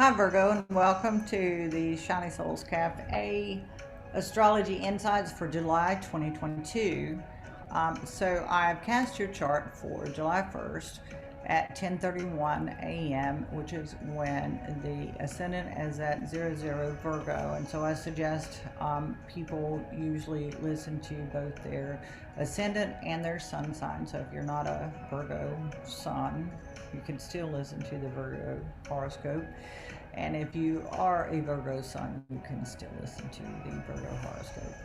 Hi Virgo, and welcome to the Shiny Souls Cafe Astrology Insights for July 2022. So I've cast your chart for July 1st at 10:31 a.m., which is when the ascendant is at 00 Virgo. And so I suggest people usually listen to both their ascendant and their sun sign. So if you're not a Virgo sun, you can still listen to the Virgo horoscope. And if you are a Virgo sun, you can still listen to the Virgo horoscope.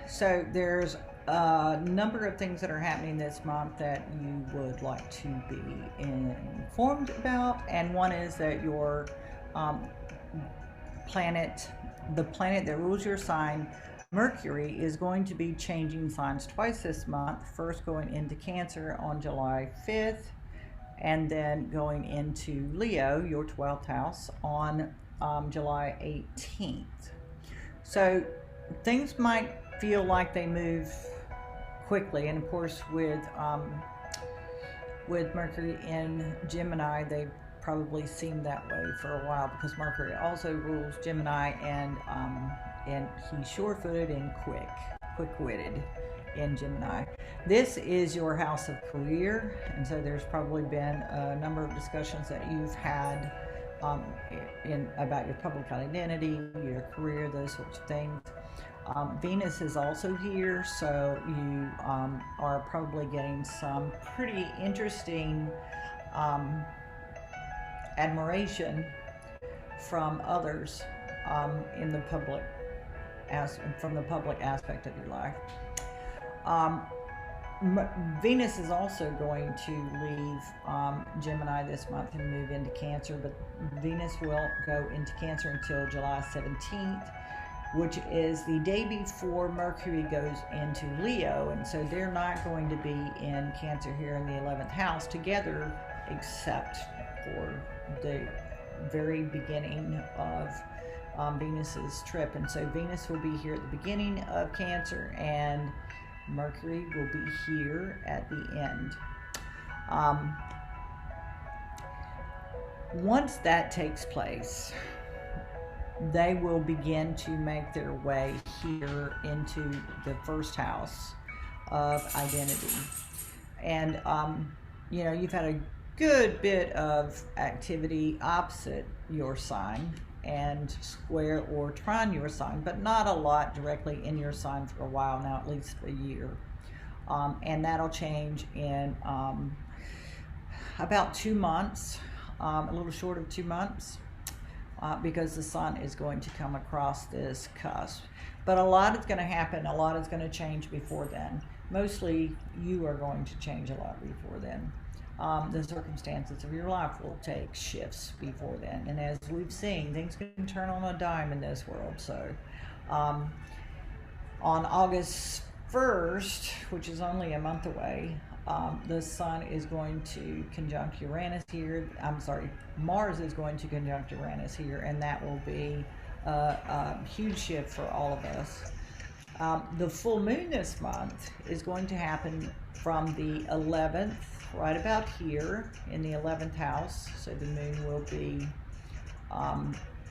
So there's a number of things that are happening this month that you would like to be informed about. And one is that your planet, the planet that rules your sign, Mercury, is going to be changing signs twice this month. First going into Cancer on July 5th, and then going into Leo, your 12th house, on July 18th. So things might feel like they move quickly, and of course with Mercury in Gemini, they probably seemed that way for a while, because Mercury also rules Gemini, and he's sure-footed and quick-witted in Gemini. This is your house of career, and so there's probably been a number of discussions that you've had about your public identity, your career, those sorts of things. Venus is also here, so you are probably getting some pretty interesting admiration from others in the public from the public aspect of your life. Venus is also going to leave Gemini this month and move into Cancer, but Venus will go into Cancer until July 17th, which is the day before Mercury goes into Leo, and so they're not going to be in Cancer here in the 11th house together, except for the very beginning of Venus's trip. And so Venus will be here at the beginning of Cancer, and Mercury will be here at the end. Once that takes place, they will begin to make their way here into the first house of identity. And, you've had a good bit of activity opposite your sign and square or trine your sign, but not a lot directly in your sign for a while now, at least a year. And that'll change in about 2 months, a little short of 2 months, because the sun is going to come across this cusp. But a lot is going to happen, a lot is going to change before then. Mostly you are going to change a lot before then. The circumstances of your life will take shifts before then. And as we've seen, things can turn on a dime in this world. So on August 1st, which is only a month away, the sun is going to conjunct Uranus here. Mars is going to conjunct Uranus here, and that will be a huge shift for all of us. The full moon this month is going to happen from the 11th, right about here in the 11th house. So the moon will be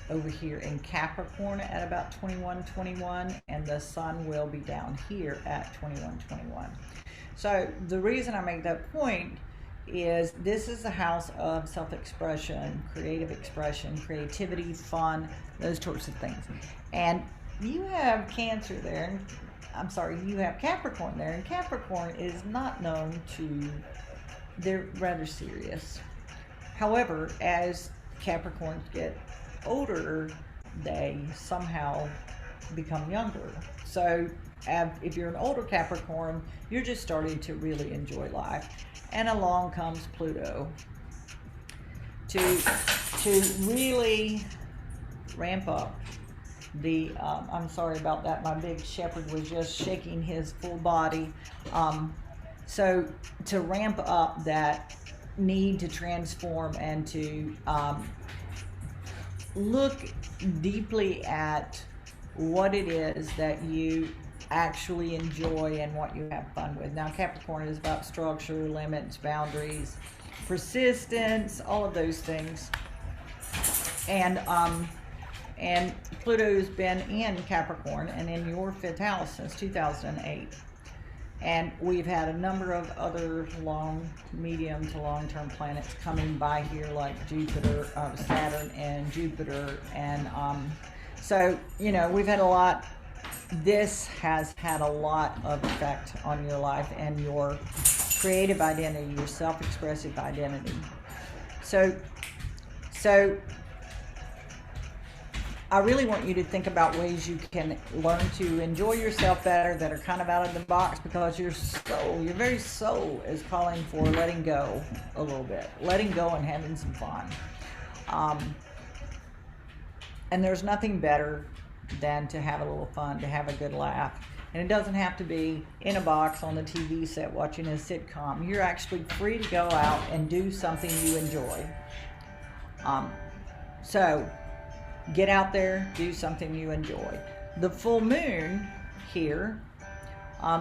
over here in Capricorn at about 21:21, and the sun will be down here at 21:21. So the reason I make that point is this is the house of self-expression, creative expression, creativity, fun, those sorts of things. And you have Cancer there, you have Capricorn there, and Capricorn is not known to, they're rather serious. However, as Capricorns get older, they somehow become younger. So if you're an older Capricorn, you're just starting to really enjoy life. And along comes Pluto to really ramp up the, I'm sorry about that, my big shepherd was just shaking his full body. So to ramp up that need to transform and to look deeply at what it is that you actually enjoy and what you have fun with. Now, Capricorn is about structure, limits, boundaries, persistence, all of those things. And Pluto's been in Capricorn and in your 5th house since 2008. And we've had a number of other medium to long-term planets coming by here, like Jupiter, Saturn, and Jupiter. And so, you know, we've had a lot. This has had a lot of effect on your life and your creative identity, your self-expressive identity. So I really want you to think about ways you can learn to enjoy yourself better, that are kind of out of the box, because your soul, your very soul, is calling for letting go a little bit, letting go and having some fun. And there's nothing better than to have a little fun, to have a good laugh. And it doesn't have to be in a box on the TV set watching a sitcom. You're actually free to go out and do something you enjoy. So get out there, do something you enjoy. The full moon here,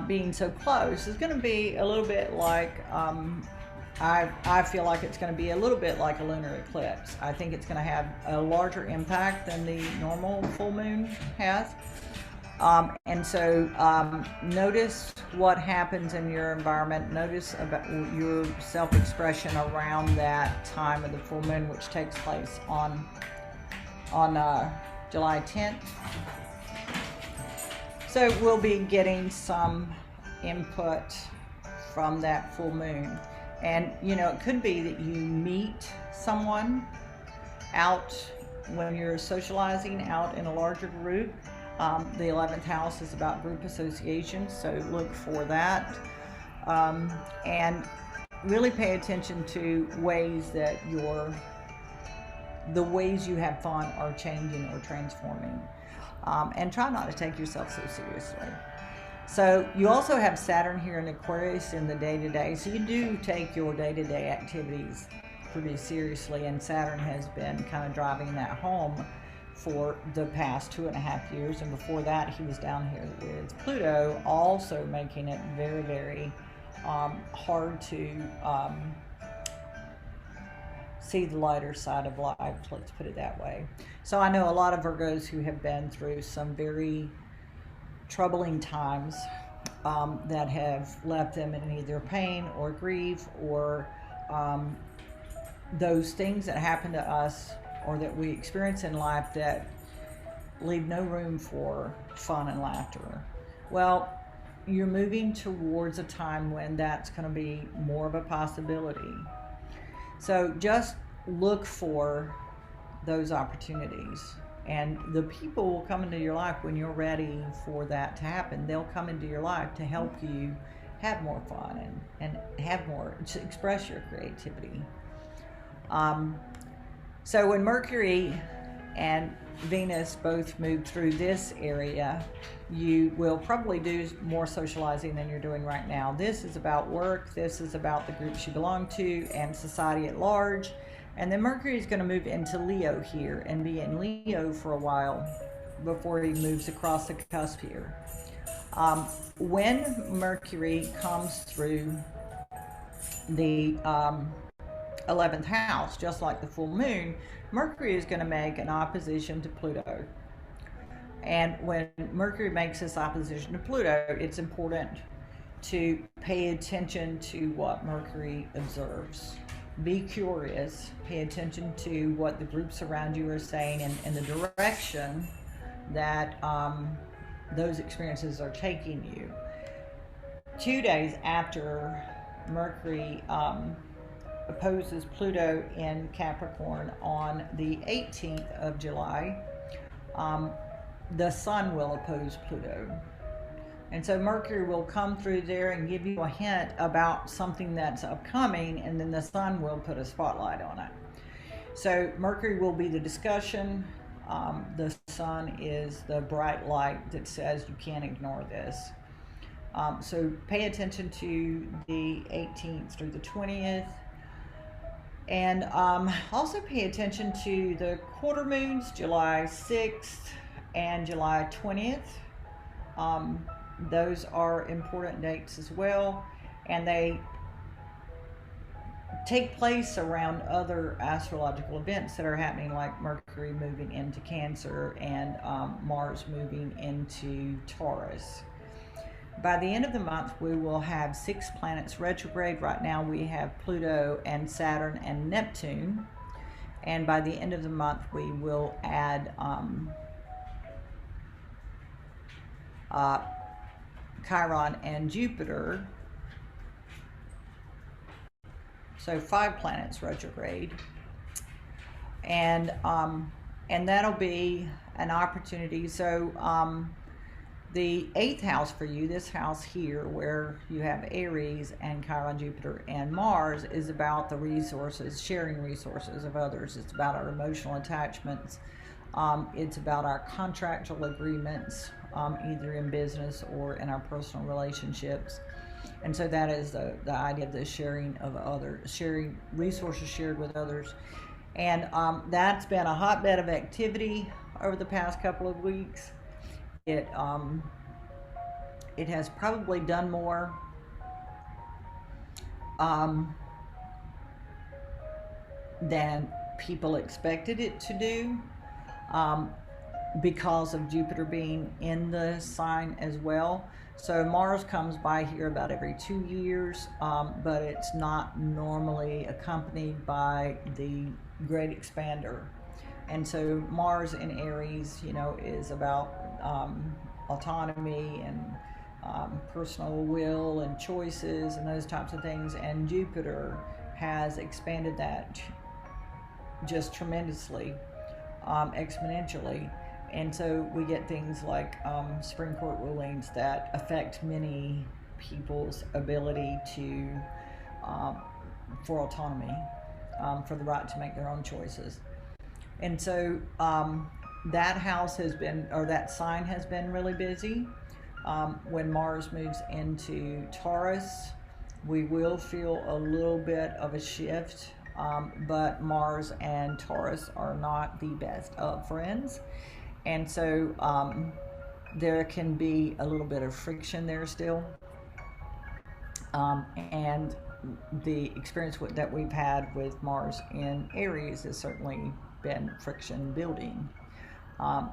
being so close, is going to be a little bit like, I feel like it's going to be a little bit like a lunar eclipse. I think it's going to have a larger impact than the normal full moon has. And so notice what happens in your environment. Notice about your self-expression around that time of the full moon, which takes place on July 10th. So we'll be getting some input from that full moon. And, you know, it could be that you meet someone out when you're socializing out in a larger group. The 11th house is about group associations, so look for that. And really pay attention to ways that the ways you have fun are changing or transforming. And try not to take yourself so seriously. So you also have Saturn here in Aquarius in the day-to-day. So you do take your day-to-day activities pretty seriously, and Saturn has been kind of driving that home for the past 2.5 years. And before that, he was down here with Pluto, also making it very, very hard to see the lighter side of life, let's put it that way. So I know a lot of Virgos who have been through some very troubling times that have left them in either pain or grief, or those things that happen to us or that we experience in life that leave no room for fun and laughter. Well, you're moving towards a time when that's going to be more of a possibility. So just look for those opportunities, and the people will come into your life when you're ready for that to happen. They'll come into your life to help you have more fun and have more, to express your creativity. So when Mercury and Venus both move through this area, you will probably do more socializing than you're doing right now. This is about work, this is about the groups you belong to and society at large. And then Mercury is going to move into Leo here and be in Leo for a while before he moves across the cusp here. When Mercury comes through the 11th house, just like the full moon, Mercury is going to make an opposition to Pluto. And when Mercury makes this opposition to Pluto, it's important to pay attention to what Mercury observes. Be curious, pay attention to what the groups around you are saying and the direction that those experiences are taking you. 2 days after Mercury opposes Pluto in Capricorn on the 18th of July, the Sun will oppose Pluto. And so Mercury will come through there and give you a hint about something that's upcoming, and then the Sun will put a spotlight on it. So Mercury will be the discussion. The Sun is the bright light that says you can't ignore this. So pay attention to the 18th through the 20th. And also pay attention to the quarter moons, July 6th and July 20th. Those are important dates as well, and they take place around other astrological events that are happening, like Mercury moving into Cancer and Mars moving into Taurus. By the end of the month, we will have 6 planets retrograde. Right now, we have Pluto and Saturn and Neptune. And by the end of the month, we will add Chiron and Jupiter. So 5 planets retrograde. And that'll be an opportunity. So the 8th house for you, this house here where you have Aries and Chiron, Jupiter, and Mars, is about the resources, sharing resources of others. It's about our emotional attachments. It's about our contractual agreements, either in business or in our personal relationships. And so that is the idea of the sharing of others, sharing resources shared with others. And that's been a hotbed of activity over the past couple of weeks. It has probably done more than people expected it to do, because of Jupiter being in the sign as well. So Mars comes by here about every 2 years, but it's not normally accompanied by the Great Expander. And so Mars in Aries, is about autonomy and personal will and choices and those types of things. And Jupiter has expanded that just tremendously, exponentially. And so we get things like Supreme Court rulings that affect many people's ability to, for autonomy, for the right to make their own choices. And so that house has been, or that sign has been really busy. When Mars moves into Taurus, we will feel a little bit of a shift, but Mars and Taurus are not the best of friends. And so there can be a little bit of friction there still. And the experience that we've had with Mars in Aries has certainly been friction building.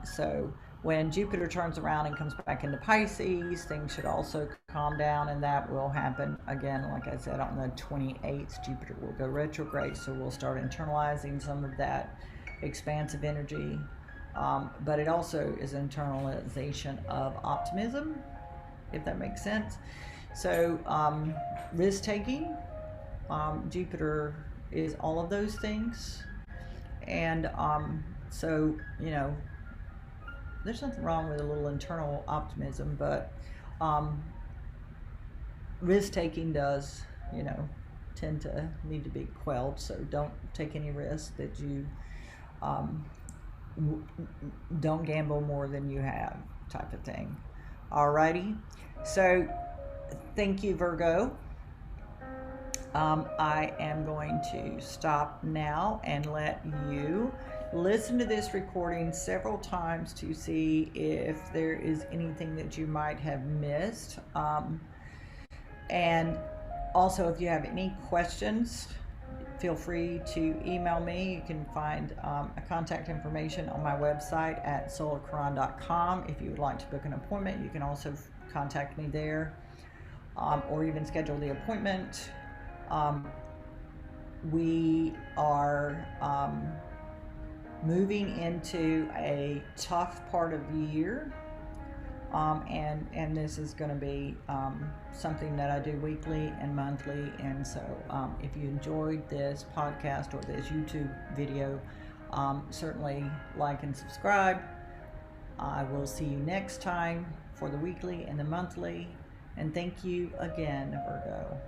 So when Jupiter turns around and comes back into Pisces, things should also calm down, and that will happen again, like I said, on the 28th. Jupiter will go retrograde, so we'll start internalizing some of that expansive energy. But it also is internalization of optimism, if that makes sense. So risk-taking, Jupiter is all of those things. And so, there's nothing wrong with a little internal optimism, but risk-taking does, tend to need to be quelled. So don't take any risks that you don't gamble more than you have, type of thing. Alrighty. So thank you, Virgo. I am going to stop now and let you listen to this recording several times to see if there is anything that you might have missed. And also, if you have any questions, feel free to email me. You can find contact information on my website at solarquran.com. If you would like to book an appointment, you can also contact me there, or even schedule the appointment. We are moving into a tough part of the year, and this is going to be something that I do weekly and monthly. And so if you enjoyed this podcast or this YouTube video, certainly like and subscribe. I will see you next time for the weekly and the monthly. And thank you again, Virgo.